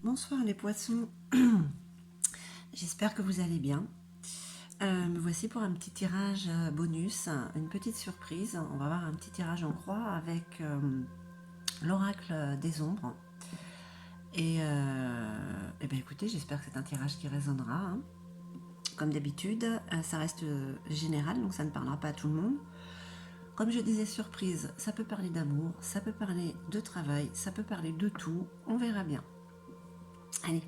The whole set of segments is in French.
Bonsoir les poissons, j'espère que vous allez bien. Me voici pour un petit tirage bonus, une petite surprise. On va avoir un petit tirage en croix avec l'oracle des ombres. Et ben écoutez, j'espère que c'est un tirage qui résonnera. Hein. Comme d'habitude, ça reste général, donc ça ne parlera pas à tout le monde. Comme je disais, surprise, ça peut parler d'amour, ça peut parler de travail, ça peut parler de tout, on verra bien. Allez,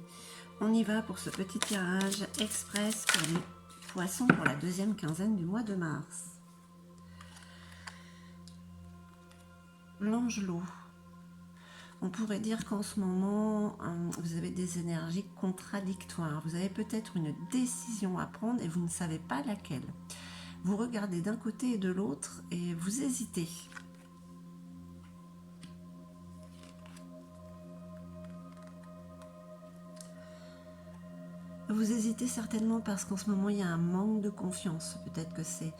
on y va pour ce petit tirage express pour les poissons pour la deuxième quinzaine du mois de mars. L'angelot. On pourrait dire qu'en ce moment, vous avez des énergies contradictoires. Vous avez peut-être une décision à prendre et vous ne savez pas laquelle. Vous regardez d'un côté et de l'autre et vous hésitez. Vous hésitez certainement parce qu'en ce moment, il y a un manque de confiance. Peut-être que c'est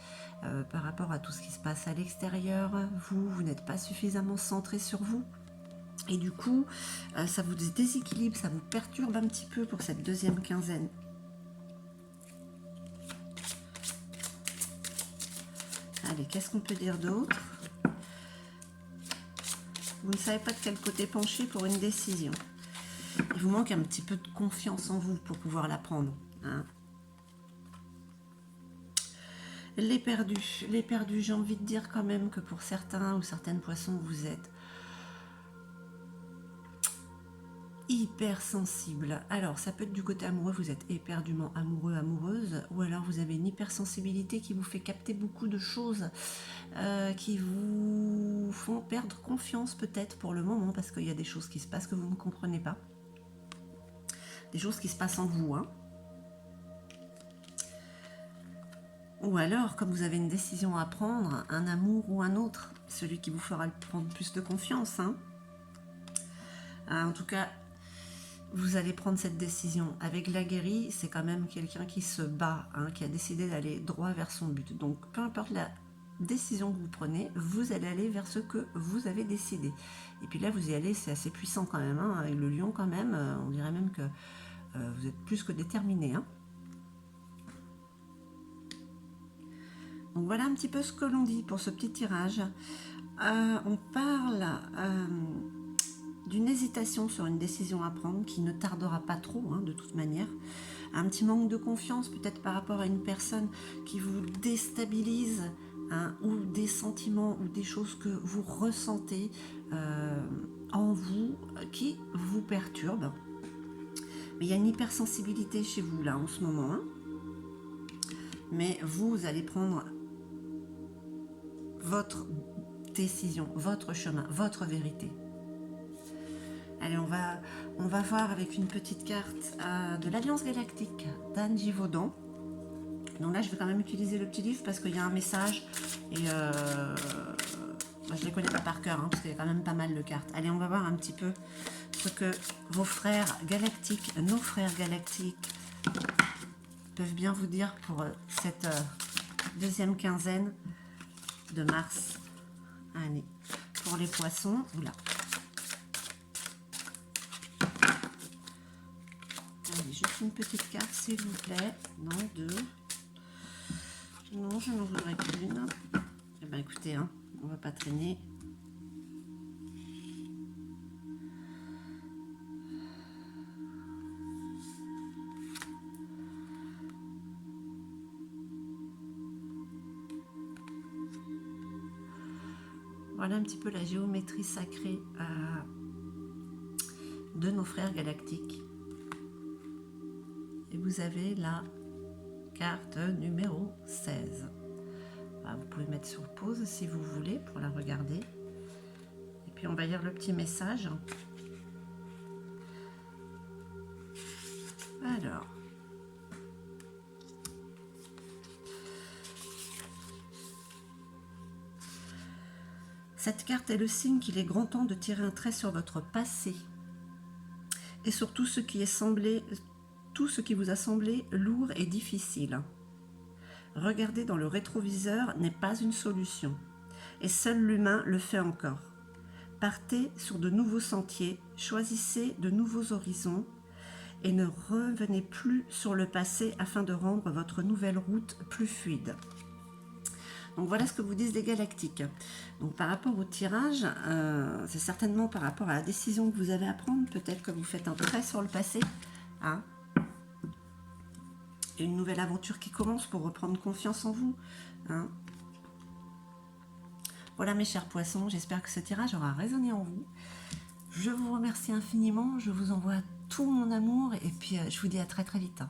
par rapport à tout ce qui se passe à l'extérieur. Vous n'êtes pas suffisamment centré sur vous. Et du coup, ça vous déséquilibre, ça vous perturbe un petit peu pour cette deuxième quinzaine. Allez, qu'est-ce qu'on peut dire d'autre? Vous ne savez pas de quel côté pencher pour une décision. Il vous manque un petit peu de confiance en vous pour pouvoir la prendre. Hein. Les perdus, j'ai envie de dire quand même que pour certains ou certaines poissons, vous êtes hypersensible. Alors, ça peut être du côté amoureux, vous êtes éperdument amoureux, amoureuse, ou alors vous avez une hypersensibilité qui vous fait capter beaucoup de choses, qui vous font perdre confiance peut-être pour le moment, parce qu'il y a des choses qui se passent que vous ne comprenez pas. Des choses qui se passent en vous, hein. Ou alors, comme vous avez une décision à prendre, un amour ou un autre, celui qui vous fera prendre plus de confiance, hein. En tout cas, vous allez prendre cette décision. Avec la guérie, c'est quand même quelqu'un qui se bat, hein, qui a décidé d'aller droit vers son but. Donc, peu importe la décision que vous prenez, vous allez aller vers ce que vous avez décidé. Et puis là, vous y allez, c'est assez puissant quand même. Hein, avec le lion quand même, on dirait même que vous êtes plus que déterminé. Hein. Donc voilà un petit peu ce que l'on dit pour ce petit tirage. On parle d'une hésitation sur une décision à prendre qui ne tardera pas trop, hein, de toute manière. Un petit manque de confiance peut-être par rapport à une personne qui vous déstabilise, hein, ou des sentiments ou des choses que vous ressentez en vous qui vous perturbent. Mais il y a une hypersensibilité chez vous là en ce moment. Hein. Mais vous allez prendre votre décision, votre chemin, votre vérité. Allez, on va voir avec une petite carte de l'Alliance Galactique d'Anne Givaudan. Donc là, je vais quand même utiliser le petit livre parce qu'il y a un message et je ne les connais pas par cœur, hein, parce qu'il y a quand même pas mal de cartes. Allez, on va voir un petit peu ce que vos frères galactiques, nos frères galactiques, peuvent bien vous dire pour cette deuxième quinzaine de mars. Allez, pour les poissons, oula. Allez, juste une petite carte, s'il vous plaît. Non, deux. Non, je n'en voudrais qu'une. Eh bien, écoutez, hein, on va pas traîner. Voilà un petit peu la géométrie sacrée de nos frères galactiques. Et vous avez la carte numéro 16. Vous pouvez mettre sur pause si vous voulez pour la regarder. Et puis on va lire le petit message. Alors. Cette carte est le signe qu'il est grand temps de tirer un trait sur votre passé et sur tout ce qui vous a semblé lourd et difficile. Regarder dans le rétroviseur n'est pas une solution, et seul l'humain le fait encore. Partez sur de nouveaux sentiers, choisissez de nouveaux horizons et ne revenez plus sur le passé afin de rendre votre nouvelle route plus fluide. Donc voilà ce que vous disent les galactiques. Donc par rapport au tirage, c'est certainement par rapport à la décision que vous avez à prendre. Peut-être que vous faites un trait sur le passé. Hein, une nouvelle aventure qui commence pour reprendre confiance en vous. Hein. Voilà mes chers poissons, j'espère que ce tirage aura résonné en vous. Je vous remercie infiniment, je vous envoie tout mon amour et puis je vous dis à très très vite.